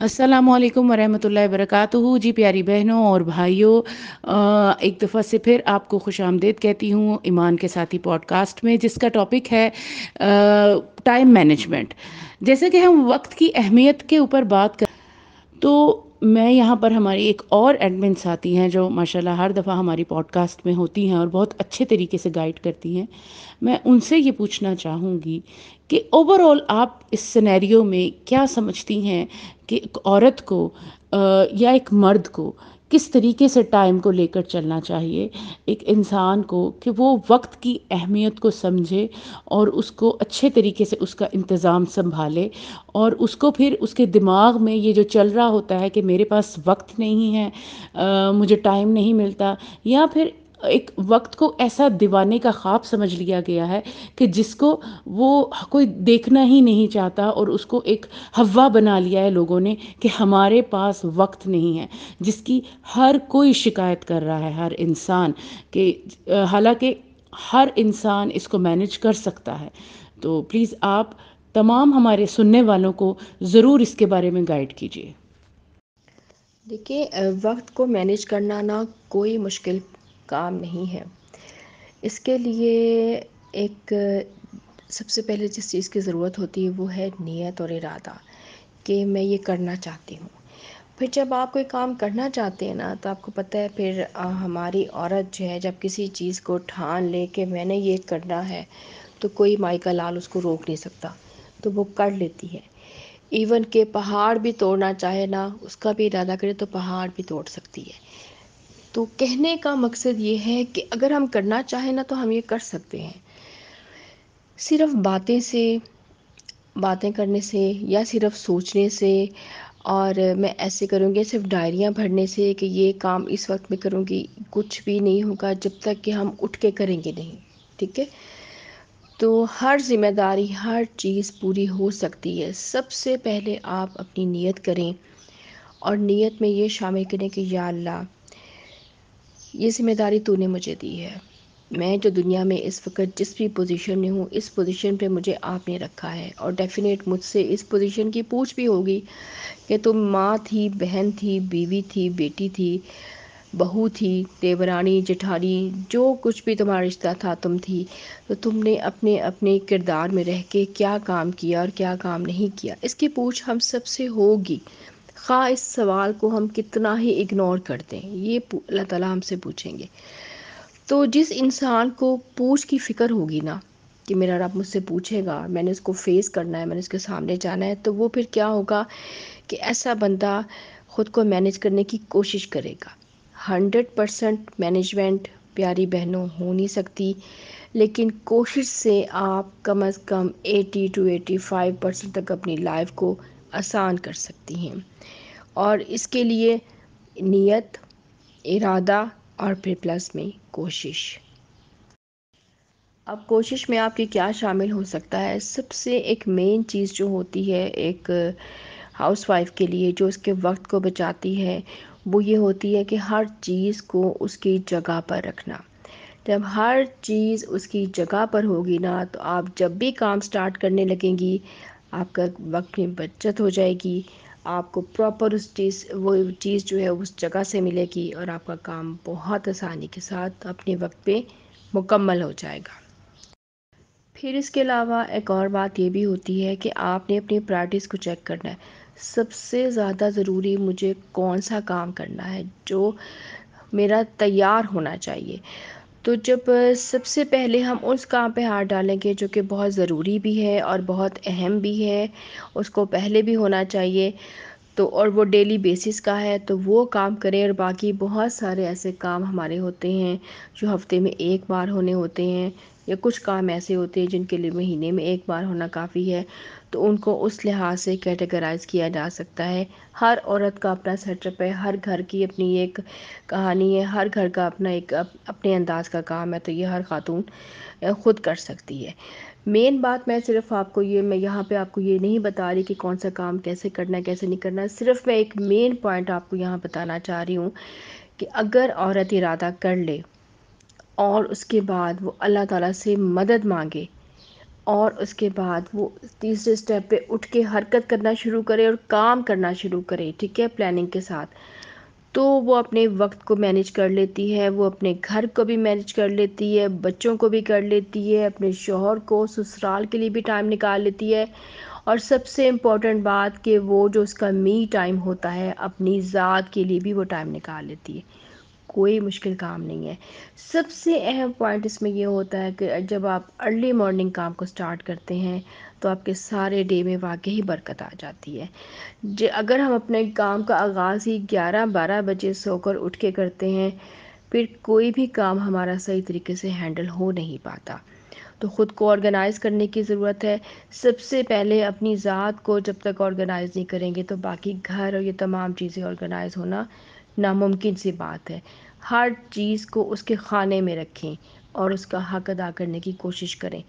अस्सलामुअलैकुम वरहमतुल्लाहि वबरकातुहू। जी प्यारी बहनों और भाइयों, एक दफ़ा से फिर आपको खुशामदीद कहती हूँ ईमान के साथी पॉडकास्ट में, जिसका टॉपिक है टाइम मैनेजमेंट। जैसे कि हम वक्त की अहमियत के ऊपर बात कर, तो मैं यहाँ पर हमारी एक और एडमिन साथी हैं जो माशाल्लाह हर दफ़ा हमारी पॉडकास्ट में होती हैं और बहुत अच्छे तरीके से गाइड करती हैं। मैं उनसे ये पूछना चाहूँगी कि ओवरऑल आप इस सिनेरियो में क्या समझती हैं कि एक औरत को या एक मर्द को किस तरीके से टाइम को लेकर चलना चाहिए, एक इंसान को, कि वो वक्त की अहमियत को समझे और उसको अच्छे तरीके से उसका इंतज़ाम संभाले, और उसको फिर उसके दिमाग में ये जो चल रहा होता है कि मेरे पास वक्त नहीं है, मुझे टाइम नहीं मिलता, या फिर एक वक्त को ऐसा दीवाने का ख्वाब समझ लिया गया है कि जिसको वो कोई देखना ही नहीं चाहता, और उसको एक हवा बना लिया है लोगों ने कि हमारे पास वक्त नहीं है, जिसकी हर कोई शिकायत कर रहा है, हर इंसान कि हालांकि हर इंसान इसको मैनेज कर सकता है। तो प्लीज़ आप तमाम हमारे सुनने वालों को ज़रूर इसके बारे में गाइड कीजिए। देखिए, वक्त को मैनेज करना ना कोई मुश्किल काम नहीं है। इसके लिए एक सबसे पहले जिस चीज़ की ज़रूरत होती है वो है नीयत और इरादा, कि मैं ये करना चाहती हूँ। फिर जब आप कोई काम करना चाहते हैं ना, तो आपको पता है फिर हमारी औरत जो है जब किसी चीज़ को ठान ले कि मैंने ये करना है, तो कोई माई का लाल उसको रोक नहीं सकता, तो वो कर लेती है। इवन के पहाड़ भी तोड़ना चाहे ना, उसका भी इरादा करे तो पहाड़ भी तोड़ सकती है। तो कहने का मकसद ये है कि अगर हम करना चाहें ना तो हम ये कर सकते हैं। सिर्फ बातें करने से या सिर्फ सोचने से, और मैं ऐसे करूँगी, सिर्फ डायरियाँ भरने से कि ये काम इस वक्त में करूँगी, कुछ भी नहीं होगा जब तक कि हम उठ के करेंगे नहीं। ठीक है? तो हर ज़िम्मेदारी, हर चीज़ पूरी हो सकती है। सबसे पहले आप अपनी नीयत करें, और नीयत में ये शामिल करें कि या अल्लाह, ये ज़िम्मेदारी तूने मुझे दी है। मैं जो दुनिया में इस वक़्त जिस भी पोज़ीशन में हूँ, इस पोज़ीशन पे मुझे आपने रखा है, और डेफ़िनेट मुझसे इस पोज़ीशन की पूछ भी होगी कि तुम माँ थी, बहन थी, बीवी थी, बेटी थी, बहू थी, देवरानी, जेठानी, जो कुछ भी तुम्हारा रिश्ता था तुम थी। तो तुमने अपने अपने किरदार में रह के क्या काम किया और क्या काम नहीं किया, इसकी पूछ हम सबसे होगी। ख़्वा इस सवाल को हम कितना ही इग्नोर कर दें, ये अल्लाह ताला हमसे पूछेंगे। तो जिस इंसान को पूछ की फ़िक्र होगी ना, कि मेरा रब मुझसे पूछेगा, मैंने उसको फ़ेस करना है, मैंने उसके सामने जाना है, तो वो फिर क्या होगा कि ऐसा बंदा ख़ुद को मैनेज करने की कोशिश करेगा। 100% मैनेजमेंट प्यारी बहनों हो नहीं सकती, लेकिन कोशिश से आप कम से कम 80 टू 85% तक अपनी लाइफ को आसान कर सकती हैं। और इसके लिए नियत, इरादा, और फिर प्लस में कोशिश। अब कोशिश में आपकी क्या शामिल हो सकता है? सबसे एक मेन चीज़ जो होती है एक हाउसवाइफ़ के लिए, जो उसके वक्त को बचाती है, वो ये होती है कि हर चीज़ को उसकी जगह पर रखना। जब हर चीज़ उसकी जगह पर होगी ना, तो आप जब भी काम स्टार्ट करने लगेंगी, आपका वक्त में बचत हो जाएगी, आपको प्रॉपर उस चीज़ वो चीज़ जो है उस जगह से मिलेगी, और आपका काम बहुत आसानी के साथ अपने वक्त पे मुकम्मल हो जाएगा। फिर इसके अलावा एक और बात ये भी होती है कि आपने अपनी प्रायोरिटीज़ को चेक करना है। सबसे ज़्यादा ज़रूरी मुझे कौन सा काम करना है जो मेरा तैयार होना चाहिए। तो जब सबसे पहले हम उस काम पे हाथ डालेंगे जो कि बहुत ज़रूरी भी है और बहुत अहम भी है, उसको पहले भी होना चाहिए, तो और वो डेली बेसिस का है तो वो काम करें। और बाकी बहुत सारे ऐसे काम हमारे होते हैं जो हफ्ते में एक बार होने होते हैं, या कुछ काम ऐसे होते हैं जिनके लिए महीने में एक बार होना काफ़ी है, तो उनको उस लिहाज से कैटेगराइज किया जा सकता है। हर औरत का अपना सेटअप है, हर घर की अपनी एक कहानी है, हर घर का अपना एक अपने अंदाज का काम है, तो ये हर खातून खुद कर सकती है। मेन बात मैं सिर्फ आपको ये, मैं यहाँ पे आपको ये नहीं बता रही कि कौन सा काम कैसे करना है कैसे नहीं करना है, सिर्फ मैं एक मेन पॉइंट आपको यहाँ बताना चाह रही हूँ कि अगर औरत इरादा कर ले और उसके बाद वो अल्लाह ताला से मदद मांगे और उसके बाद वो तीसरे स्टेप पे उठ के हरकत करना शुरू करे और काम करना शुरू करे, ठीक है, प्लानिंग के साथ, तो वो अपने वक्त को मैनेज कर लेती है, वो अपने घर को भी मैनेज कर लेती है, बच्चों को भी कर लेती है, अपने शौहर को ससुराल के लिए भी टाइम निकाल लेती है। और सबसे इम्पोर्टेंट बात कि वो जो उसका मी टाइम होता है अपनी ज़ात के लिए भी वो टाइम निकाल लेती है। कोई मुश्किल काम नहीं है। सबसे अहम पॉइंट इसमें ये होता है कि जब आप अर्ली मॉर्निंग काम को स्टार्ट करते हैं तो आपके सारे डे में वाकई ही बरकत आ जाती है। अगर हम अपने काम का आगाज़ ही 11-12 बजे सोकर उठ के करते हैं, फिर कोई भी काम हमारा सही तरीके से हैंडल हो नहीं पाता। तो ख़ुद को ऑर्गेनाइज़ करने की ज़रूरत है। सबसे पहले अपनी ज़ात को जब तक ऑर्गेनाइज़ नहीं करेंगे तो बाकी घर और ये तमाम चीज़ें ऑर्गेनाइज़ होना नामुमकिन सी बात है। हर चीज़ को उसके खाने में रखें और उसका हक़ अदा करने की कोशिश करें।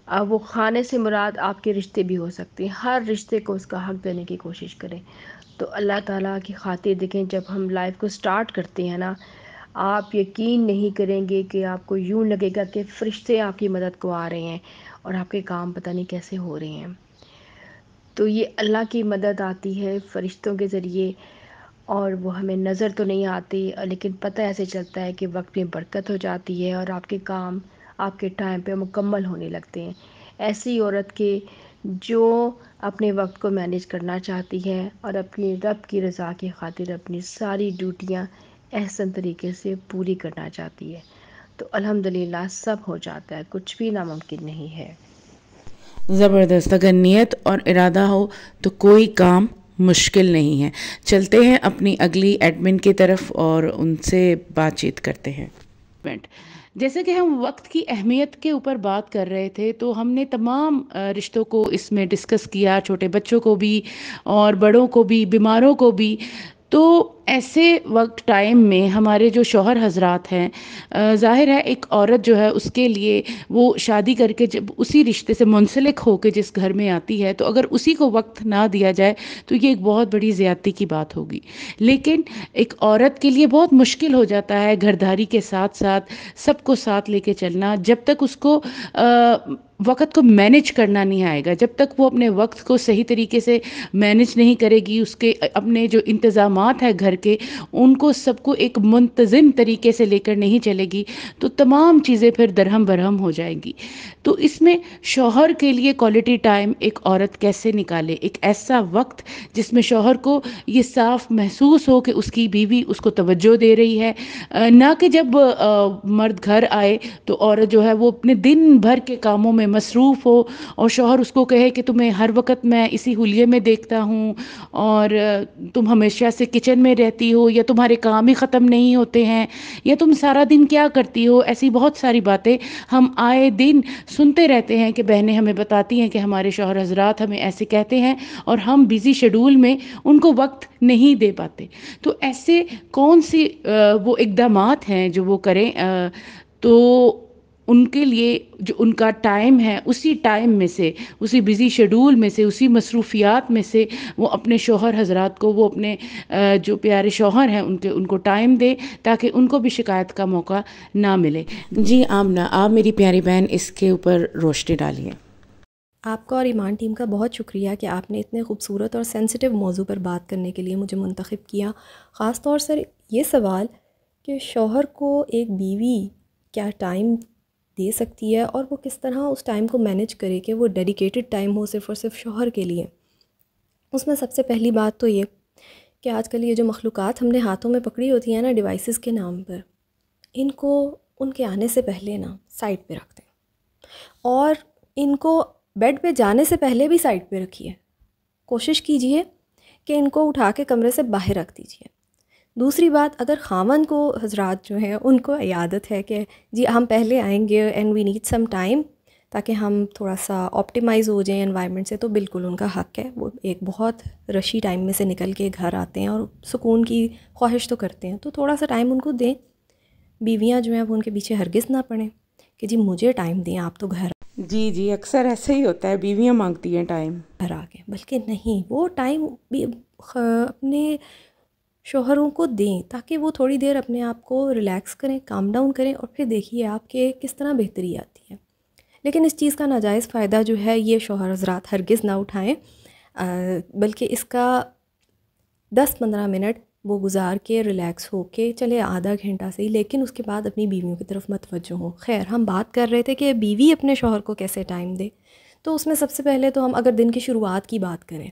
अब वो खाने से मुराद आपके रिश्ते भी हो सकते हैं, हर रिश्ते को उसका हक़ देने की कोशिश करें। तो अल्लाह ताला की खातिर देखें, जब हम लाइफ को स्टार्ट करते हैं ना, आप यकीन नहीं करेंगे कि आपको यूँ लगेगा कि फ़रिश्ते आपकी मदद को आ रहे हैं और आपके काम पता नहीं कैसे हो रहे हैं। तो ये अल्लाह की मदद आती है फ़रिश्तों के ज़रिए, और वो हमें नज़र तो नहीं आती, लेकिन पता ऐसे चलता है कि वक्त में बरकत हो जाती है और आपके काम आपके टाइम पे मुकम्मल होने लगते हैं। ऐसी औरत के जो अपने वक्त को मैनेज करना चाहती है और अपनी रब की रज़ा की खातिर अपनी सारी ड्यूटियाँ एहसन तरीके से पूरी करना चाहती है, तो अल्हम्दुलिल्लाह सब हो जाता है, कुछ भी नामुमकिन नहीं है। ज़बरदस्त। अगर नियत और इरादा हो तो कोई काम मुश्किल नहीं है। चलते हैं अपनी अगली एडमिन की तरफ और उनसे बातचीत करते हैं। जैसे कि हम वक्त की अहमियत के ऊपर बात कर रहे थे, तो हमने तमाम रिश्तों को इसमें डिस्कस किया, छोटे बच्चों को भी और बड़ों को भी, बीमारों को भी। तो ऐसे वक्त टाइम में हमारे जो शौहर हजरात हैं, ज़ाहिर है एक औरत जो है उसके लिए वो शादी करके जब उसी रिश्ते से मुंसलिक होकर जिस घर में आती है, तो अगर उसी को वक्त ना दिया जाए तो ये एक बहुत बड़ी ज़्यादती की बात होगी। लेकिन एक औरत के लिए बहुत मुश्किल हो जाता है घरदारी के साथ साथ सबको साथ लेके चलना, जब तक उसको वक़्त को मैनेज करना नहीं आएगा, जब तक वो अपने वक्त को सही तरीके से मैनेज नहीं करेगी, उसके अपने जो इंतज़ामात हैं घर के, उनको सबको एक मुंतज़िम तरीके से लेकर नहीं चलेगी, तो तमाम चीज़ें फिर दरहम बरहम हो जाएंगी। तो इसमें शौहर के लिए क्वालिटी टाइम एक औरत कैसे निकाले, एक ऐसा वक्त जिसमें शौहर को ये साफ महसूस हो कि उसकी बीवी उसको तवज्जो दे रही है, ना कि जब मर्द घर आए तो औरत जो है वो अपने दिन भर के कामों में मसरूफ़ हो और शौहर उसको कहे कि तुम्हें हर वक्त मैं इसी हुलिये में देखता हूँ और तुम हमेशा से किचन में रहती हो, या तुम्हारे काम ही ख़त्म नहीं होते हैं, या तुम सारा दिन क्या करती हो। ऐसी बहुत सारी बातें हम आए दिन सुनते रहते हैं कि बहनें हमें बताती हैं कि हमारे शौहर हजरात हमें ऐसे कहते हैं और हम बिज़ी शेड्यूल में उनको वक्त नहीं दे पाते। तो ऐसे कौन सी वो इक़दामात हैं जो वो करें, तो उनके लिए जो उनका टाइम है उसी टाइम में से, उसी बिज़ी शेड्यूल में से, उसी मसरूफियात में से वो अपने शौहर हजरात को, वो अपने जो प्यारे शौहर हैं उनको टाइम दे, ताकि उनको भी शिकायत का मौका ना मिले। जी आमना, आप मेरी प्यारी बहन इसके ऊपर रोशनी डालिए। आपका और ईमान टीम का बहुत शुक्रिया कि आपने इतने खूबसूरत और सेंसिटिव मौजू पर बात करने के लिए मुझे मुंतखब किया। ख़ास तौर से ये सवाल कि शौहर को एक बीवी क्या टाइम दे सकती है और वो किस तरह उस टाइम को मैनेज करे कि वो डेडिकेटेड टाइम हो सिर्फ़ और सिर्फ शौहर के लिए। उसमें सबसे पहली बात तो ये कि आजकल ये जो मखलूक़ात हमने हाथों में पकड़ी होती हैं ना डिवाइसेस के नाम पर, इनको उनके आने से पहले ना साइड पे रख दें और इनको बेड पे जाने से पहले भी साइड पे रखिए। कोशिश कीजिए कि इनको उठा के कमरे से बाहर रख दीजिए। दूसरी बात, अगर ख़ावंद को हजरात जो हैं उनको आदत है कि जी हम पहले आएंगे and we need some time ताकि हम थोड़ा सा ऑप्टिमाइज़ हो जाएं एनवायरनमेंट से, तो बिल्कुल उनका हक़ है। वो एक बहुत रशी टाइम में से निकल के घर आते हैं और सुकून की ख्वाहिश तो करते हैं, तो थोड़ा सा टाइम उनको दें। बीवियाँ जो हैं वो उनके पीछे हरगिज़ ना पड़ें कि जी मुझे टाइम दें, आप तो घर जी जी, अक्सर ऐसा ही होता है, बीवियाँ मांगती हैं टाइम। घर आ गए, बल्कि नहीं, वो टाइम भी अपने शौहरों को दें ताकि वो थोड़ी देर अपने आप को रिलैक्स करें, काम डाउन करें, और फिर देखिए आपके किस तरह बेहतरी आती है। लेकिन इस चीज़ का नाजायज़ फ़ायदा जो है ये शौहर हज़रात हरगिज़ ना उठाएं, बल्कि इसका 10-15 मिनट वो गुजार के रिलैक्स हो के चले, आधा घंटा से ही, लेकिन उसके बाद अपनी बीवियों की तरफ मतवज्जो हो। खैर, हम बात कर रहे थे कि बीवी अपने शौहर को कैसे टाइम दे, तो उसमें सबसे पहले तो हम अगर दिन की शुरुआत की बात करें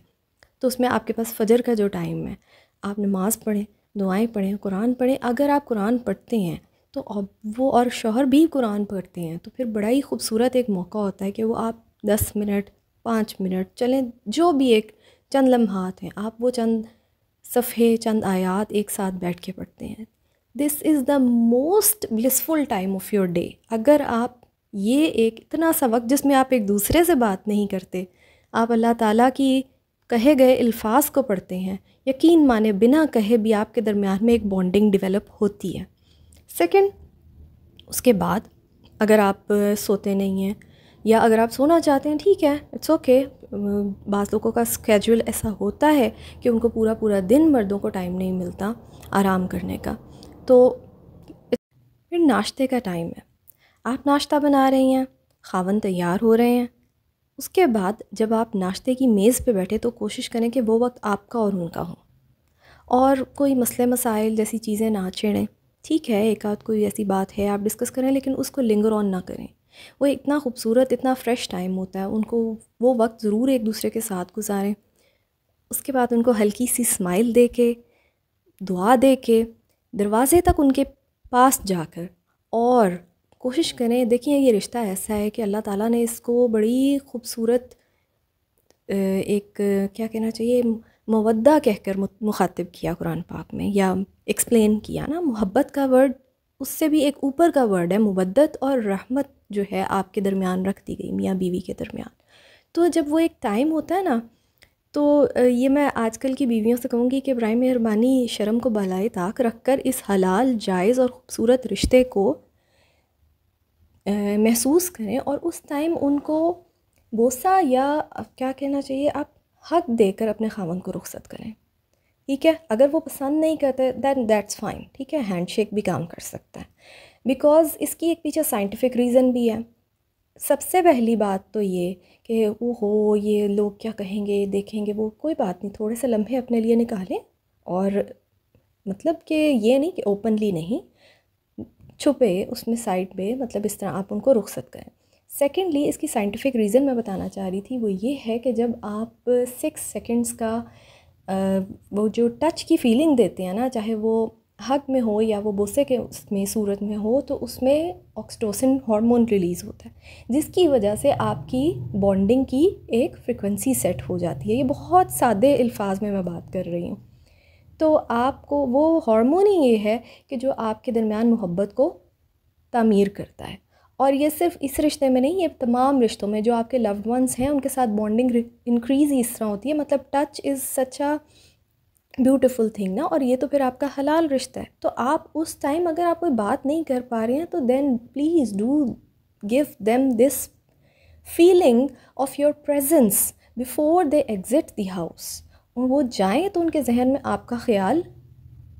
तो उसमें आपके पास फ़जर का जो टाइम है, आप नमाज़ पढ़ें, दुआएं पढ़ें, कुरान पढ़ें। अगर आप कुरान पढ़ते हैं तो अब वो और शौहर भी कुरान पढ़ते हैं तो फिर बड़ा ही खूबसूरत एक मौका होता है कि वो आप 10 मिनट 5 मिनट चलें, जो भी एक चंद लम्हात हैं, आप वो चंद सफ़े चंद आयात एक साथ बैठ के पढ़ते हैं। This is the most blissful time of your day. अगर आप ये एक इतना सा वक्त जिसमें आप एक दूसरे से बात नहीं करते, आप अल्लाह ताला की कहे गए अल्फाज को पढ़ते हैं, यकीन माने बिना कहे भी आपके दरमियान में एक बॉन्डिंग डेवलप होती है। सेकंड, उसके बाद अगर आप सोते नहीं हैं या अगर आप सोना चाहते हैं, ठीक है, इट्स ओके। बाज़ लोगों का स्केड्यूल ऐसा होता है कि उनको पूरा पूरा दिन मर्दों को टाइम नहीं मिलता आराम करने का, तो फिर नाश्ते का टाइम है, आप नाश्ता बना रही हैं, ख़ावंद तैयार हो रहे हैं। उसके बाद जब आप नाश्ते की मेज़ पे बैठे तो कोशिश करें कि वो वक्त आपका और उनका हो, और कोई मसले मसाइल जैसी चीज़ें ना छेड़ें। ठीक है, एक आध कोई ऐसी बात है आप डिस्कस करें, लेकिन उसको लिंगर ऑन ना करें। वो इतना खूबसूरत, इतना फ़्रेश टाइम होता है, उनको वो वक्त ज़रूर एक दूसरे के साथ गुजारें। उसके बाद उनको हल्की सी स्माइल दे के, दुआ दे के, दरवाज़े तक उनके पास जाकर, और कोशिश करें, देखिए ये रिश्ता ऐसा है कि अल्लाह ताला ने इसको बड़ी खूबसूरत एक क्या कहना चाहिए, मवद्दा कहकर मुखातिब किया कुरान पाक में, या एक्सप्लेन किया ना। मोहब्बत का वर्ड उससे भी एक ऊपर का वर्ड है, मुवद्दत और रहमत जो है आपके दरमियान रख दी गई, मियाँ बीवी के दरमियान। तो जब वो एक टाइम होता है ना, तो ये मैं आजकल की बीवियों से कहूँगी कि बराए मेहरबानी शर्म को बालाए ताक रख कर इस हलाल, जायज़ और ख़ूबसूरत रिश्ते को महसूस करें, और उस टाइम उनको बोसा या क्या कहना चाहिए, आप हक देकर अपने ख़ावंद को रुखसत करें। ठीक है, अगर वो पसंद नहीं करते दैन दैट्स फ़ाइन, ठीक है, हैंडशेक भी काम कर सकता है, बिकॉज़ इसकी एक पीछे साइंटिफिक रीज़न भी है। सबसे पहली बात तो ये कि ओहो ये लोग क्या कहेंगे, देखेंगे, वो कोई बात नहीं, थोड़े से लम्हे अपने लिए निकालें, और मतलब कि ये नहीं कि ओपनली नहीं, छुपे उसमें साइड पे, मतलब इस तरह आप उनको रुखसत करें। सेकेंडली, इसकी साइंटिफिक रीज़न मैं बताना चाह रही थी, वो ये है कि जब आप 6 सेकंड्स का वो जो टच की फ़ीलिंग देते हैं ना, चाहे वो हग में हो या वो बोसे के उसमें सूरत में हो, तो उसमें ऑक्सीटोसिन हार्मोन रिलीज़ होता है, जिसकी वजह से आपकी बॉन्डिंग की एक फ्रिक्वेंसी सेट हो जाती है। ये बहुत सादे अल्फाज में मैं बात कर रही हूँ। तो आपको वो हार्मोन ही ये है कि जो आपके दरमियान मोहब्बत को तामीर करता है, और ये सिर्फ इस रिश्ते में नहीं, ये तमाम रिश्तों में जो आपके लव्ड वंस हैं उनके साथ बॉन्डिंग इंक्रीज़ ही इस तरह होती है। मतलब touch is such a beautiful thing ना, और ये तो फिर आपका हलाल रिश्ता है। तो आप उस टाइम अगर आप कोई बात नहीं कर पा रहे हैं तो then please do give them this feeling of your presence before they exit the house. और वो जाएँ तो उनके जहन में आपका ख्याल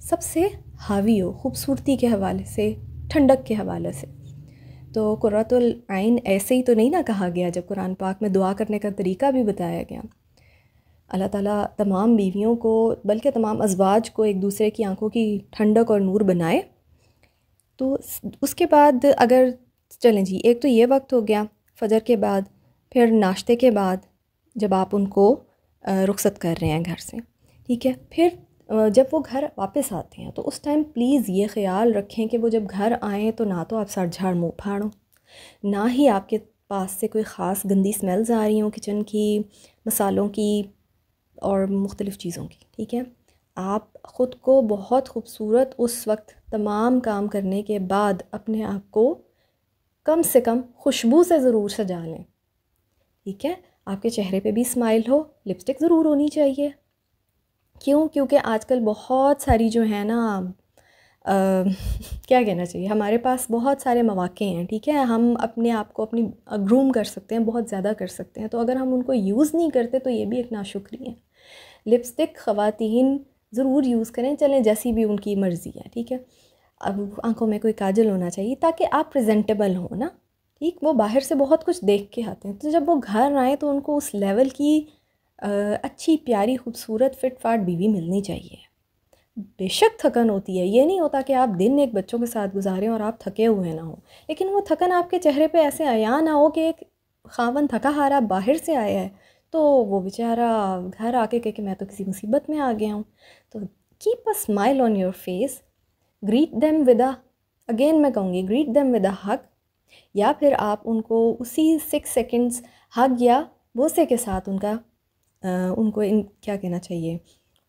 सबसे हावी हो, खूबसूरती के हवाले से, ठंडक के हवाले से। तो कुर्रतुल आइन ऐसे ही तो नहीं ना कहा गया, जब कुरान पाक में दुआ करने का तरीका भी बताया गया। अल्लाह ताला तमाम बीवियों को, बल्कि तमाम अज़वाज को एक दूसरे की आंखों की ठंडक और नूर बनाए। तो उसके बाद अगर चलें जी, एक तो ये वक्त हो गया फ़जर के बाद, फिर नाश्ते के बाद जब आप उनको रुखसत कर रहे हैं घर से, ठीक है, फिर जब वो घर वापस आते हैं तो उस टाइम प्लीज़ ये ख़्याल रखें कि वो जब घर आएँ तो ना तो आप सर झाड़ मुँह फाड़ो, ना ही आपके पास से कोई ख़ास गंदी स्मेल्स आ रही हों किचन की, मसालों की, और मुख्तलिफ़ चीज़ों की, ठीक है। आप ख़ुद को बहुत खूबसूरत उस वक्त तमाम काम करने के बाद अपने आप को कम से कम खुशबू से ज़रूर सजा लें, ठीक है। आपके चेहरे पे भी स्माइल हो, लिपस्टिक ज़रूर होनी चाहिए। क्यों? क्योंकि आजकल बहुत सारी जो है ना क्या कहना चाहिए, हमारे पास बहुत सारे मौक़े हैं, ठीक है। हम अपने आप को अपनी ग्रूम कर सकते हैं, बहुत ज़्यादा कर सकते हैं। तो अगर हम उनको यूज़ नहीं करते तो ये भी एक नाशुक्री है। लिपस्टिक ख़वातीन ज़रूर यूज़ करें, चलें जैसी भी उनकी मर्ज़ी है, ठीक है। अब आंखों में कोई काजल होना चाहिए ताकि आप प्रेजेंटेबल हो ना, ठीक। वो बाहर से बहुत कुछ देख के आते हैं, तो जब वो घर आए तो उनको उस लेवल की अच्छी प्यारी खूबसूरत फिट फाट बीवी मिलनी चाहिए। बेशक थकन होती है, ये नहीं होता कि आप दिन एक बच्चों के साथ गुजारें और आप थके हुए ना हो, लेकिन वो थकन आपके चेहरे पे ऐसे आया ना हो कि एक खावन थका हारा बाहर से आया है तो वो बेचारा घर आके कहे कि मैं तो किसी मुसीबत में आ गया हूँ। तो keep a smile on your face, greet them with a, again मैं कहूँगी ग्रीट देम विद अ हग, या फिर आप उनको उसी 6 सेकंड्स हग या बोसे के साथ उनको क्या कहना चाहिए,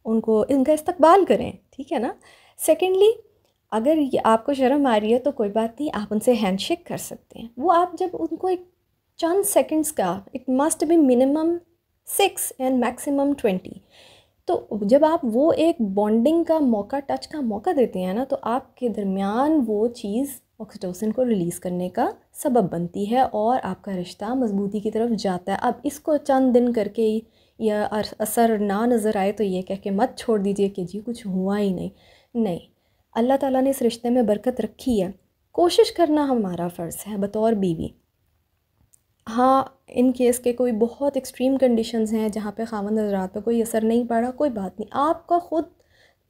उनको इनका इस्तकबाल करें, ठीक है ना। सेकेंडली, अगर ये आपको शर्म आ रही है तो कोई बात नहीं, आप उनसे हैंडशेक कर सकते हैं। वो आप जब उनको एक चंद सेकंड्स का, it must be minimum 6 and maximum 20, तो जब आप वो एक बॉन्डिंग का मौका, टच का मौका देते हैं ना, तो आपके दरमियान वो चीज़ ऑक्सीटोसिन को रिलीज़ करने का सबब बनती है और आपका रिश्ता मजबूती की तरफ जाता है। अब इसको चंद दिन करके या असर ना नज़र आए तो ये कह के मत छोड़ दीजिए कि जी कुछ हुआ ही नहीं। नहीं, अल्लाह ताला ने इस रिश्ते में बरकत रखी है, कोशिश करना हमारा फ़र्ज़ है बतौर बीवी। हाँ, इन केस के कोई बहुत एक्सट्रीम कंडीशंस हैं जहाँ पे खावंद हज़रात पे कोई असर नहीं पड़ा, कोई बात नहीं। आपका ख़ुद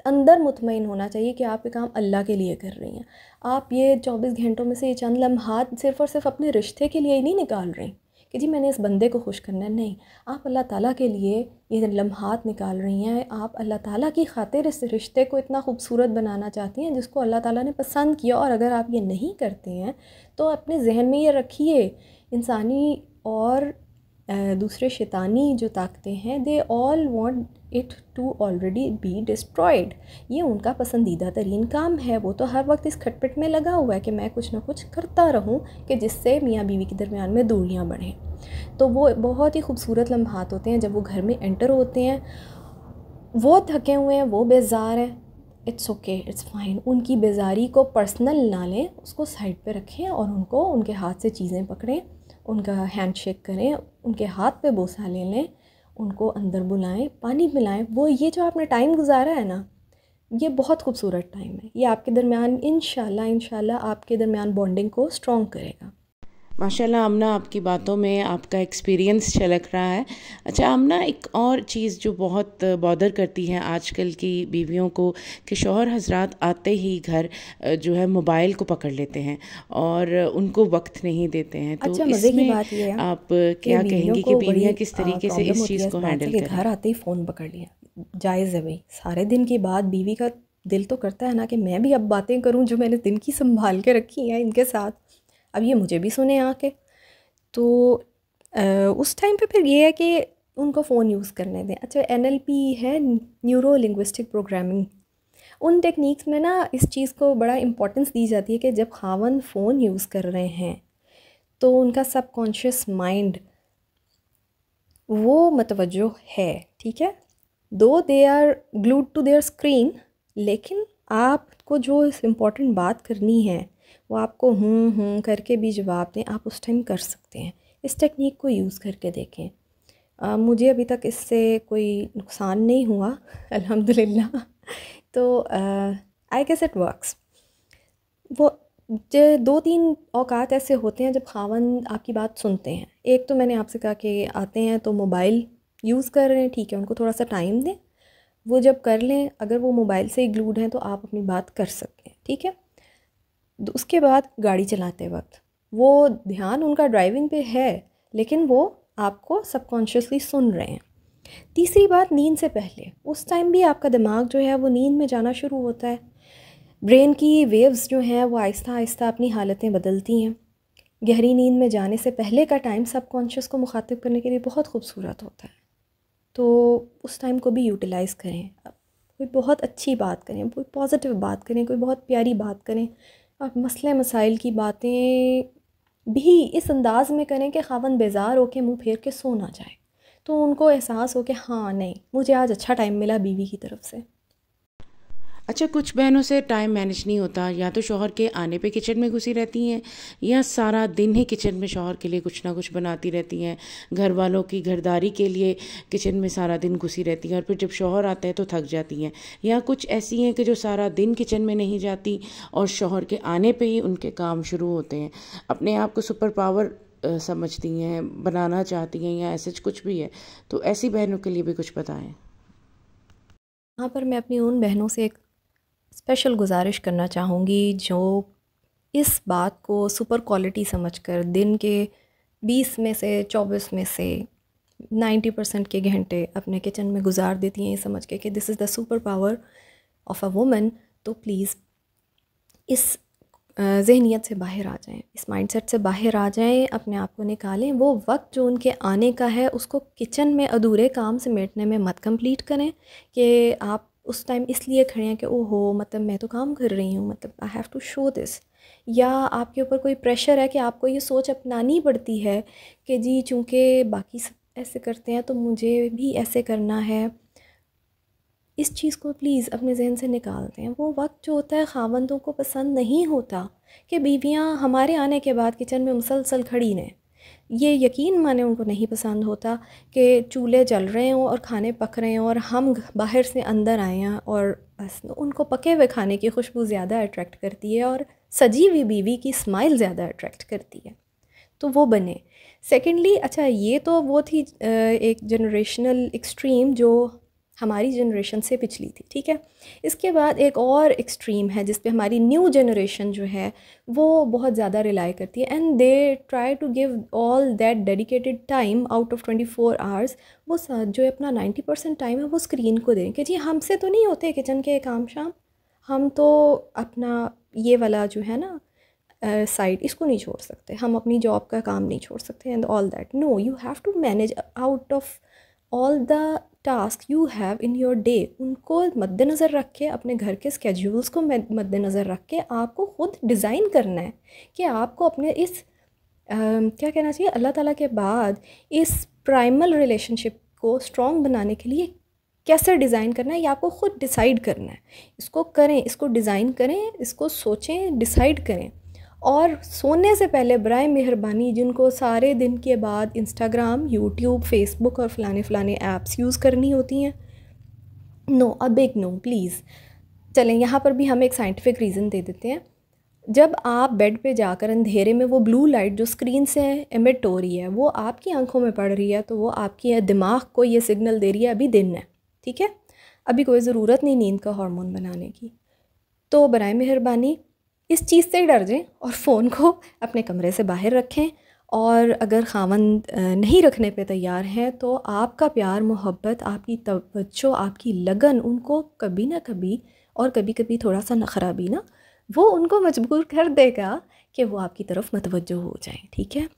अंदर मुतमईन होना चाहिए कि आप ये काम अल्लाह के लिए कर रही हैं। आप ये 24 घंटों में से ये चंद लम्हात सिर्फ़ और सिर्फ अपने रिश्ते के लिए ही नहीं निकाल रही कि जी मैंने इस बंदे को खुश करना है। नहीं, आप अल्लाह ताला के लिए ये लम्हात निकाल रही हैं। आप अल्लाह ताला की खातिर इस रिश्ते को इतना खूबसूरत बनाना चाहती हैं जिसको अल्लाह ताला ने पसंद किया। और अगर आप ये नहीं करते हैं तो अपने जहन में ये रखिए, इंसानी और दूसरे शैतानी जो ताकतें हैं, they all want it to already be destroyed. ये उनका पसंदीदा तरीन काम है। वो तो हर वक्त इस खटपट में लगा हुआ है कि मैं कुछ ना कुछ करता रहूं कि जिससे मियाँ बीवी के दरमियान में दूरियां बढ़ें। तो वो बहुत ही खूबसूरत लम्हात होते हैं जब वो घर में एंटर होते हैं, वो थके हुए हैं, वो बेजार हैं, इट्स ओके, इट्स फाइन। उनकी बेजारी को पर्सनल ना लें, उसको साइड पे रखें और उनको उनके हाथ से चीज़ें पकड़ें, उनका हैंडशेक करें, उनके हाथ पे बोसा ले लें, उनको अंदर बुलाएं, पानी पिलाएं। वो ये जो आपने टाइम गुजारा है ना, ये बहुत खूबसूरत टाइम है। ये आपके दरमियान इंशाल्लाह आपके दरमियान बॉन्डिंग को स्ट्रॉन्ग करेगा। माशाल्लाह आमना, आपकी बातों में आपका एक्सपीरियंस झलक रहा है। अच्छा आमना, एक और चीज़ जो बहुत बॉदर करती है आजकल की बीवियों को कि शौहर हजरात आते ही घर जो है मोबाइल को पकड़ लेते हैं और उनको वक्त नहीं देते हैं। तो अच्छा, मज़े की इसमें बात ये है आप क्या कहेंगी कि बीवियाँ किस तरीके से इस चीज़ को हैंडल करें? घर आते ही फ़ोन पकड़ लिया, जायज़ है भाई। सारे दिन के बाद बीवी का दिल तो करता है ना कि मैं भी अब बातें करूं जो मैंने दिन की संभाल के रखी हैं इनके साथ, अब ये मुझे भी सुने आके। तो उस टाइम पे फिर ये है कि उनको फ़ोन यूज़ करने दें। अच्छा, NLP है, न्यूरो लिंग्विस्टिक प्रोग्रामिंग, उन टेक्निक्स में ना इस चीज़ को बड़ा इम्पोर्टेंस दी जाती है कि जब खावन फ़ोन यूज़ कर रहे हैं तो उनका सबकॉन्शियस माइंड वो मतवज्जो है, ठीक है। Though they are glued to their screen, लेकिन आपको जो इम्पोर्टेंट बात करनी है वो आपको करके भी जवाब दें, आप उस टाइम कर सकते हैं। इस टेक्निक को यूज़ करके देखें। मुझे अभी तक इससे कोई नुकसान नहीं हुआ अल्हम्दुलिल्लाह। तो आई गेस इट वर्क्स। वो 2-3 औकात ऐसे होते हैं जब खावंद आपकी बात सुनते हैं। एक तो मैंने आपसे कहा कि आते हैं तो मोबाइल यूज़ कर रहे हैं, ठीक है, उनको थोड़ा सा टाइम दें। वो जब कर लें, अगर वो मोबाइल से ही ग्लूड हैं तो आप अपनी बात कर सकते हैं, ठीक है। उसके बाद गाड़ी चलाते वक्त वो ध्यान उनका ड्राइविंग पे है, लेकिन वो आपको सबकॉन्शियसली सुन रहे हैं। तीसरी बात, नींद से पहले, उस टाइम भी आपका दिमाग जो है वो नींद में जाना शुरू होता है। ब्रेन की वेव्स जो हैं वो आहिस्ता आहिस्ता अपनी हालतें बदलती हैं। गहरी नींद में जाने से पहले का टाइम सबकॉन्शियस को मुखातिब करने के लिए बहुत खूबसूरत होता है। तो उस टाइम को भी यूटिलाइज़ करें। कोई बहुत अच्छी बात करें, कोई पॉजिटिव बात करें, कोई बहुत प्यारी बात करें। आप मसले मसाइल की बातें भी इस अंदाज़ में करें कि ख़ावंद बेज़ार हो के मुँह फेर के सो ना जाए, तो उनको एहसास हो कि हाँ नहीं, मुझे आज अच्छा टाइम मिला बीवी की तरफ से। अच्छा, कुछ बहनों से टाइम मैनेज नहीं होता, या तो शौहर के आने पे किचन में घुसी रहती हैं, या सारा दिन ही किचन में शौहर के लिए कुछ ना कुछ बनाती रहती हैं, घर वालों की घरदारी के लिए किचन में सारा दिन घुसी रहती हैं, और फिर जब शौहर आता है तो थक जाती हैं। या कुछ ऐसी हैं कि जो सारा दिन किचन में नहीं जाती और शौहर के आने पे ही उनके काम शुरू होते हैं, अपने आप को सुपर पावर समझती हैं, बनाना चाहती हैं, या ऐसे कुछ भी है, तो ऐसी बहनों के लिए भी कुछ बताएं। यहाँ पर मैं अपनी उन बहनों से एक स्पेशल गुजारिश करना चाहूँगी जो इस बात को सुपर क्वालिटी समझकर दिन के 20 में से 24 में से 90% के घंटे अपने किचन में गुजार देती हैं, ये समझ के कि this is the super power of a woman. तो प्लीज़ इस ज़हनियत से बाहर आ जाएं, इस माइंडसेट से बाहर आ जाएं, अपने आप को निकालें। वो वक्त जो उनके आने का है उसको किचन में अधूरे काम समेटने में मत कंप्लीट करें कि आप उस टाइम इसलिए खड़े हैं कि ओहो मतलब मैं तो काम कर रही हूँ, मतलब I have to show this, या आपके ऊपर कोई प्रेशर है कि आपको ये सोच अपनानी पड़ती है कि जी चूँकि बाकी सब ऐसे करते हैं तो मुझे भी ऐसे करना है। इस चीज़ को प्लीज़ अपने जहन से निकाल दें। वो वक्त जो होता है ख़ावंदों को पसंद नहीं होता कि बीवियाँ हमारे आने के बाद किचन में मुसलसल खड़ी रहें। ये यकीन माने उनको नहीं पसंद होता कि चूल्हे जल रहे हों और खाने पक रहे हों और हम बाहर से अंदर आए हैं, और बस उनको पके हुए खाने की खुशबू ज़्यादा अट्रैक्ट करती है और सजी हुई बीवी की स्माइल ज़्यादा अट्रैक्ट करती है। तो वो बने। सेकेंडली, अच्छा ये तो वो थी एक जनरेशनल एक्सट्रीम जो हमारी जनरेशन से पिछली थी, ठीक है। इसके बाद एक और एक्सट्रीम है जिस पे हमारी न्यू जनरेशन जो है वो बहुत ज़्यादा रिलाई करती है, and they try to give all that dedicated time out of 24 hours. वो जो अपना 90% टाइम है वो स्क्रीन को दें कि जी हमसे तो नहीं होते किचन के काम शाम, हम तो अपना ये वाला जो है ना साइड इसको नहीं छोड़ सकते, हम अपनी जॉब का काम नहीं छोड़ सकते, and all that. No, you have to manage out of all the task you have in your day. उनको मद्देनज़र रख के, अपने घर के स्केड्यूल्स को मद्देनज़र रख के आपको ख़ुद डिज़ाइन करना है कि आपको अपने इस क्या कहना चाहिए, अल्लाह ताला के बाद इस प्राइमल रिलेशनशिप को स्ट्रॉन्ग बनाने के लिए कैसे डिज़ाइन करना है, ये आपको ख़ुद डिसाइड करना है। इसको करें, इसको डिज़ाइन करें, इसको सोचें, डिसाइड करें। और सोने से पहले बराए मेहरबानी जिनको सारे दिन के बाद इंस्टाग्राम, यूट्यूब, फेसबुक और फ़लाने ऐप्स यूज़ करनी होती हैं, no, a big no please. चलें, यहाँ पर भी हम एक साइंटिफिक रीज़न दे देते हैं। जब आप बेड पे जाकर अंधेरे में वो ब्लू लाइट जो स्क्रीन से एमिट हो रही है वो आपकी आंखों में पड़ रही है, तो वो आपकी दिमाग को ये सिग्नल दे रही है अभी दिन है, ठीक है, अभी कोई ज़रूरत नहीं नींद का हार्मोन बनाने की। तो बराए मेहरबानी इस चीज़ से डर जाएं और फ़ोन को अपने कमरे से बाहर रखें। और अगर ख़ावंद नहीं रखने पे तैयार हैं तो आपका प्यार, मोहब्बत, आपकी तवज्जो, आपकी लगन उनको कभी ना कभी, और कभी कभी थोड़ा सा नखरा भी ना, वो उनको मजबूर कर देगा कि वो आपकी तरफ मतवज्जो हो जाएं, ठीक है।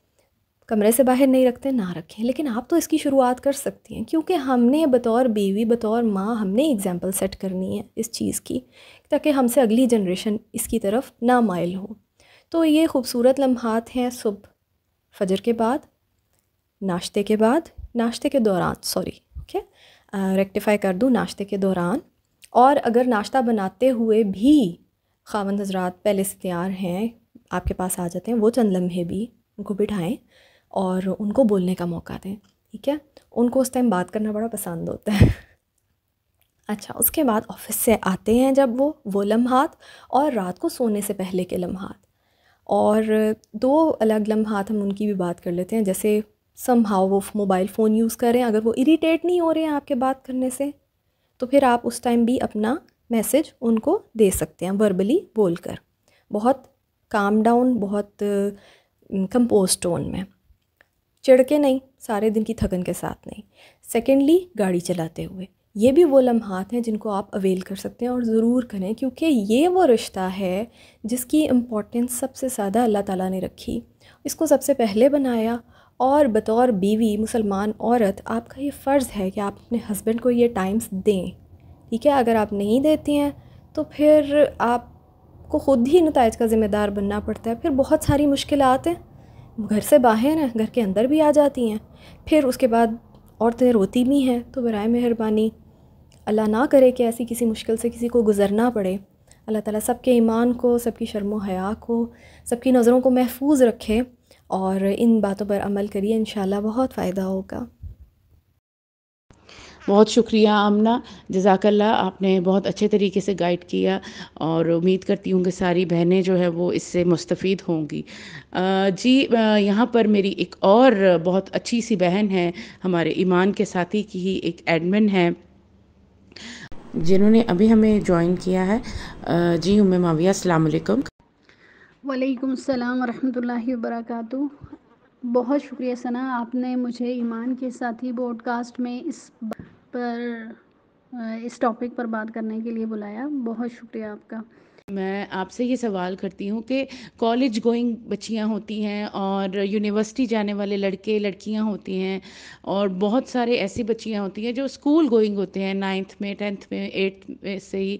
कमरे से बाहर नहीं रखते ना रखें, लेकिन आप तो इसकी शुरुआत कर सकती हैं, क्योंकि हमने बतौर बीवी, बतौर माँ, हमने एग्जाम्पल सेट करनी है इस चीज़ की, ताकि हमसे अगली जनरेशन इसकी तरफ ना माइल हो। तो ये खूबसूरत लम्हात हैं सुबह, फजर के बाद, नाश्ते के बाद, नाश्ते के दौरान, सॉरी, ओके, रेक्टिफाई कर दूँ, नाश्ते के दौरान। और अगर नाश्ता बनाते हुए भी ख़ावंद हज़रात पहले से तैयार हैं, आपके पास आ जाते हैं, वो चंद लम्हे भी उनको बिठाएं और उनको बोलने का मौका दें, ठीक है। उनको उस टाइम बात करना बड़ा पसंद होता है। अच्छा, उसके बाद ऑफिस से आते हैं जब वो लम्हात, और रात को सोने से पहले के लम्हात, और दो अलग लम्हात हम उनकी भी बात कर लेते हैं। जैसे समहाउ वो मोबाइल फ़ोन यूज़ करें, अगर वो इरिटेट नहीं हो रहे हैं आपके बात करने से, तो फिर आप उस टाइम भी अपना मैसेज उनको दे सकते हैं वर्बली बोलकर, बहुत काम डाउन, बहुत कंपोज टोन में, चिढ़ के नहीं, सारे दिन की थकन के साथ नहीं। सेकेंडली, गाड़ी चलाते हुए, ये भी वो लम्हात हैं जिनको आप अवेल कर सकते हैं, और ज़रूर करें, क्योंकि ये वो रिश्ता है जिसकी इम्पोर्टेंस सबसे ज़्यादा अल्लाह ताला ने रखी, इसको सबसे पहले बनाया, और बतौर बीवी मुसलमान औरत आपका ये फ़र्ज़ है कि आप अपने हस्बैंड को ये टाइम्स दें, ठीक है। अगर आप नहीं देती हैं तो फिर आपको ख़ुद ही नताइज का ज़िम्मेदार बनना पड़ता है। फिर बहुत सारी मुश्किलात हैं, घर से बाहर हैं, घर के अंदर भी आ जाती हैं। फिर उसके बाद औरतें रोती भी हैं। तो बराए मेहरबानी अल्लाह ना करे कि ऐसी किसी मुश्किल से किसी को गुज़रना पड़े। अल्लाह ताला सबके ईमान को, सबकी शर्म व हया को, सबकी नज़रों को महफूज रखे और इन बातों पर अमल करिए, इंशाल्लाह बहुत फ़ायदा होगा। बहुत शुक्रिया आमना, जज़ाकल्लाह, आपने बहुत अच्छे तरीके से गाइड किया और उम्मीद करती हूँ कि सारी बहनें जो है वो इससे मुस्तफ़ीद होंगी। जी, यहाँ पर मेरी एक और बहुत अच्छी सी बहन है, हमारे ईमान के साथी की ही एक एडमिन है, जिन्होंने अभी हमें ज्वाइन किया है। जी उम्मे माविया, अस्सलाम वालेकुम। वालेकुम सलाम वरहमतुल्लाहि वबरकातुहू। बहुत शुक्रिया सना, आपने मुझे ईमान के साथी पॉडकास्ट में इस टॉपिक पर बात करने के लिए बुलाया। बहुत शुक्रिया आपका। मैं आपसे ये सवाल करती हूँ कि कॉलेज गोइंग बच्चियाँ होती हैं और यूनिवर्सिटी जाने वाले लड़के लड़कियाँ होती हैं और बहुत सारे ऐसी बच्चियाँ होती हैं जो स्कूल गोइंग होते हैं, 9th में 10th में 8th में से ही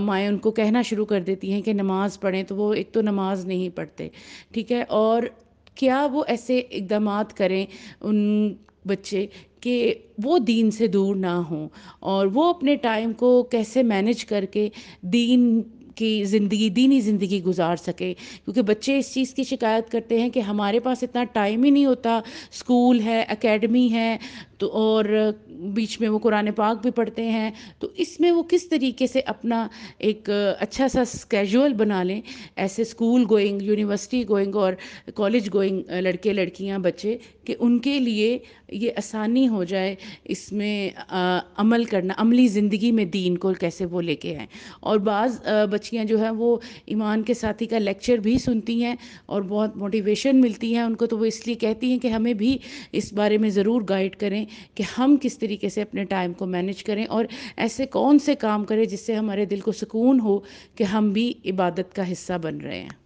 माएँ उनको कहना शुरू कर देती हैं कि नमाज़ पढ़ें, तो वो एक तो नमाज नहीं पढ़ते, ठीक है। और क्या वो ऐसे इक़दामात करें उन बच्चे कि वो दीन से दूर ना हों और वो अपने टाइम को कैसे मैनेज करके दीन की ज़िंदगी, दीनी ज़िंदगी गुजार सके, क्योंकि बच्चे इस चीज़ की शिकायत करते हैं कि हमारे पास इतना टाइम ही नहीं होता, स्कूल है, एकेडमी है, तो और बीच में वो कुरान पाक भी पढ़ते हैं, तो इसमें वो किस तरीके से अपना एक अच्छा सा स्केजुअल बना लें, ऐसे स्कूल गोइंग, यूनिवर्सिटी गोइंग और कॉलेज गोइंग लड़के लड़कियां बच्चे, कि उनके लिए ये आसानी हो जाए इसमें अमल करना, अमली ज़िंदगी में दीन को कैसे वो लेके आएँ। और बाज़ बच्चियां जो हैं वो ईमान के साथी का लेक्चर भी सुनती हैं और बहुत मोटिवेशन मिलती है उनको, तो वो इसलिए कहती हैं कि हमें भी इस बारे में ज़रूर गाइड करें कि हम किस तरीके से अपने टाइम को मैनेज करें और ऐसे कौन से काम करें जिससे हमारे दिल को सुकून हो कि हम भी इबादत का हिस्सा बन रहे हैं।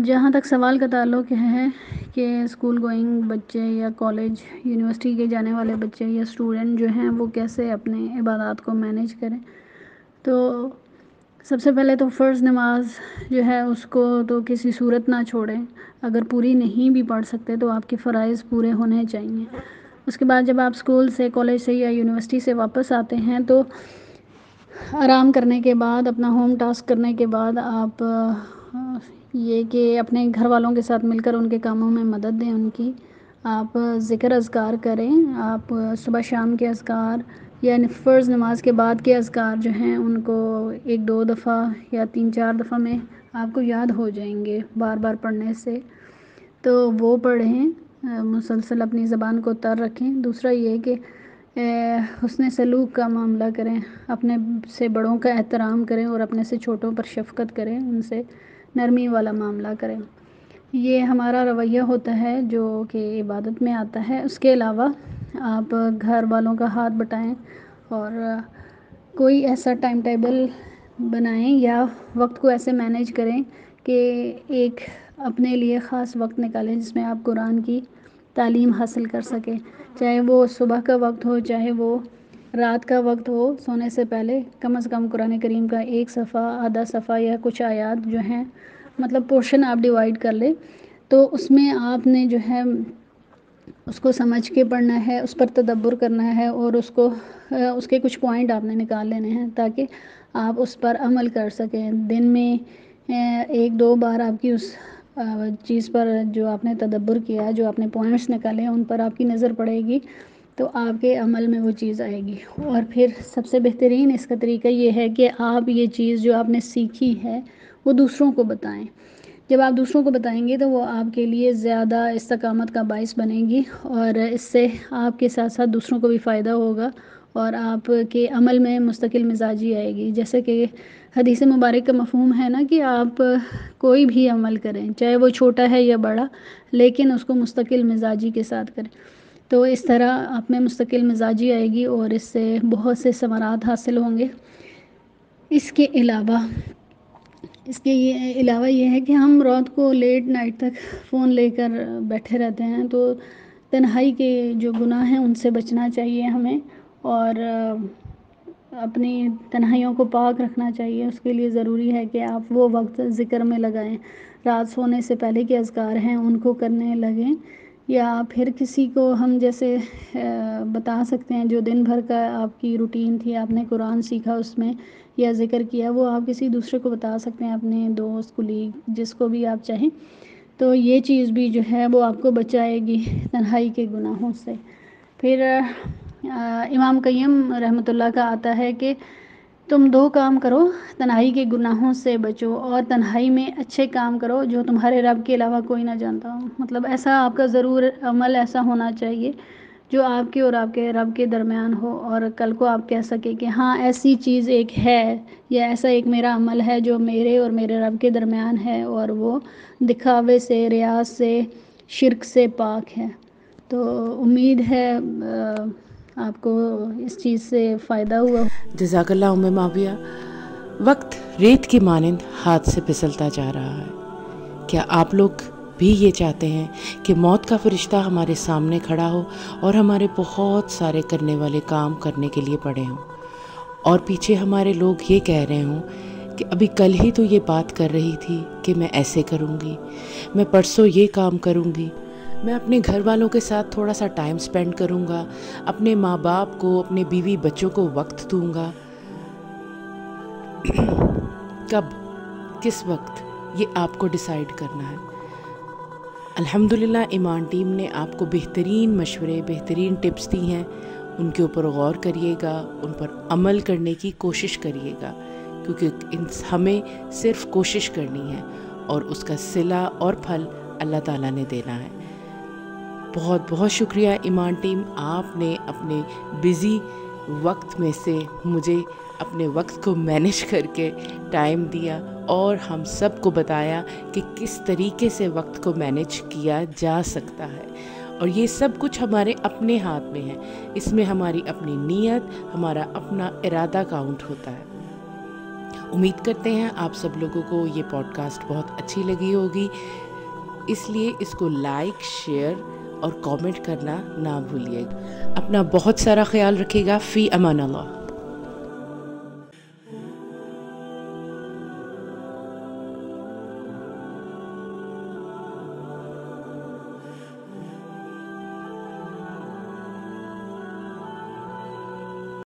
जहाँ तक सवाल का ताल्लुक़ है कि स्कूल गोइंग बच्चे या कॉलेज यूनिवर्सिटी के जाने वाले बच्चे या स्टूडेंट जो हैं वो कैसे अपने इबादत को मैनेज करें, तो सबसे पहले तो फ़र्ज़ नमाज जो है उसको तो किसी सूरत ना छोड़ें। अगर पूरी नहीं भी पढ़ सकते तो आपके फ़राइज़ पूरे होने चाहिए। उसके बाद जब आप स्कूल से, कॉलेज से या यूनिवर्सिटी से वापस आते हैं तो आराम करने के बाद, अपना होम टास्क करने के बाद आप ये कि अपने घर वालों के साथ मिलकर उनके कामों में मदद दें उनकी। आप ज़िक्र अज़कार करें, आप सुबह शाम के अज़कार या फ़र्ज़ नमाज के बाद के अज़कार जो हैं उनको 1-2 दफ़ा या 3-4 दफ़ा में आपको याद हो जाएंगे बार बार पढ़ने से, तो वो पढ़ें। मुसलसल अपनी ज़बान को तर रखें। दूसरा ये कि हुस्न सलूक का मामला करें, अपने से बड़ों का एहतराम करें और अपने से छोटों पर शफ़क़त करें, उनसे नरमी वाला मामला करें। ये हमारा रवैया होता है जो कि इबादत में आता है। उसके अलावा आप घर वालों का हाथ बटाएं और कोई ऐसा टाइम टेबल बनाएं या वक्त को ऐसे मैनेज करें कि एक अपने लिए ख़ास वक्त निकालें जिसमें आप कुरान की तालीम हासिल कर सकें। चाहे वो सुबह का वक्त हो, चाहे वो रात का वक्त हो, सोने से पहले कम से कम कुरान करीम का एक सफ़ा, आधा सफ़ा या कुछ आयात जो हैं, मतलब पोर्शन आप डिवाइड कर लें, तो उसमें आपने जो है उसको समझ के पढ़ना है, उस पर तदब्बुर करना है और उसको उसके कुछ पॉइंट आपने निकाल लेने हैं ताकि आप उस पर अमल कर सकें। दिन में 1-2 बार आपकी उस चीज़ पर जो आपने तदब्बुर किया, जो आपने पॉइंट्स निकाले उन पर आपकी नज़र पड़ेगी, तो आपके अमल में वो चीज़ आएगी। और फिर सबसे बेहतरीन इसका तरीका ये है कि आप ये चीज़ जो आपने सीखी है वो दूसरों को बताएं। जब आप दूसरों को बताएंगे तो वो आपके लिए ज़्यादा इस्तकामत का बाइस बनेगी और इससे आपके साथ साथ दूसरों को भी फ़ायदा होगा और आपके अमल में मुस्तकिल मिजाजी आएगी। जैसे कि हदीस मुबारक का मफ़हूम है ना कि आप कोई भी अमल करें, चाहे वो छोटा है या बड़ा, लेकिन उसको मुस्तकिल मिजाजी के साथ करें, तो इस तरह आप में मुस्तकिल मिजाजी आएगी और इससे बहुत से समारात हासिल होंगे। इसके अलावा इसके ये अलावा ये है कि हम रात को लेट नाइट तक फ़ोन लेकर बैठे रहते हैं, तो तन्हाई के जो गुनाह हैं उनसे बचना चाहिए हमें, और अपनी तन्हाइयों को पाक रखना चाहिए। उसके लिए ज़रूरी है कि आप वो वक्त ज़िक्र में लगाएं, रात सोने से पहले के अज़कार हैं उनको करने लगें, या फिर किसी को हम जैसे बता सकते हैं जो दिन भर का आपकी रूटीन थी, आपने कुरान सीखा उसमें या ज़िक्र किया, वो आप किसी दूसरे को बता सकते हैं, अपने दोस्त, कुलीग, जिसको भी आप चाहें। तो ये चीज़ भी जो है वो आपको बचाएगी तन्हाई के गुनाहों से। फिर इमाम क़य्यम रहमतुल्लाह का आता है कि तुम 2 काम करो, तन्हाई के गुनाहों से बचो और तन्हाई में अच्छे काम करो जो तुम्हारे रब के अलावा कोई ना जानता हो। मतलब ऐसा आपका ज़रूर अमल ऐसा होना चाहिए जो आपके और आपके रब के दरमियान हो, और कल को आप कह सके कि हाँ ऐसी चीज़ एक है, या ऐसा एक मेरा अमल है जो मेरे और मेरे रब के दरमियान है, और वो दिखावे से, रियाज से, शिर्क से पाक है। तो उम्मीद है आपको इस चीज़ से फ़ायदा हुआ। जज़ाकल्लाह उम्मे माविया। वक्त रेत की मानिंद हाथ से फिसलता जा रहा है। क्या आप लोग भी ये चाहते हैं कि मौत का फरिश्ता हमारे सामने खड़ा हो और हमारे बहुत सारे करने वाले काम करने के लिए पड़े हों, और पीछे हमारे लोग ये कह रहे हों कि अभी कल ही तो ये बात कर रही थी कि मैं ऐसे करूँगी, मैं परसों ये काम करूँगी, मैं अपने घर वालों के साथ थोड़ा सा टाइम स्पेंड करूँगा, अपने माँ बाप को, अपने बीवी बच्चों को वक्त दूँगा। कब, किस वक्त, ये आपको डिसाइड करना है। अल्हम्दुलिल्लाह ईमान टीम ने आपको बेहतरीन मशवरे, बेहतरीन टिप्स दी हैं। उनके ऊपर गौर करिएगा, उन पर अमल करने की कोशिश करिएगा, क्योंकि हमें सिर्फ कोशिश करनी है और उसका सिला और फल अल्लाह ताला ने देना है। बहुत बहुत शुक्रिया ईमान टीम, आपने अपने बिज़ी वक्त में से मुझे अपने वक्त को मैनेज करके टाइम दिया और हम सब को बताया कि किस तरीके से वक्त को मैनेज किया जा सकता है। और ये सब कुछ हमारे अपने हाथ में है, इसमें हमारी अपनी नीयत, हमारा अपना इरादा काउंट होता है। उम्मीद करते हैं आप सब लोगों को ये पॉडकास्ट बहुत अच्छी लगी होगी, इसलिए इसको लाइक, शेयर और कमेंट करना ना भूलिएगा। अपना बहुत सारा ख्याल रखिएगा। फ़ी अमान अल्लाह।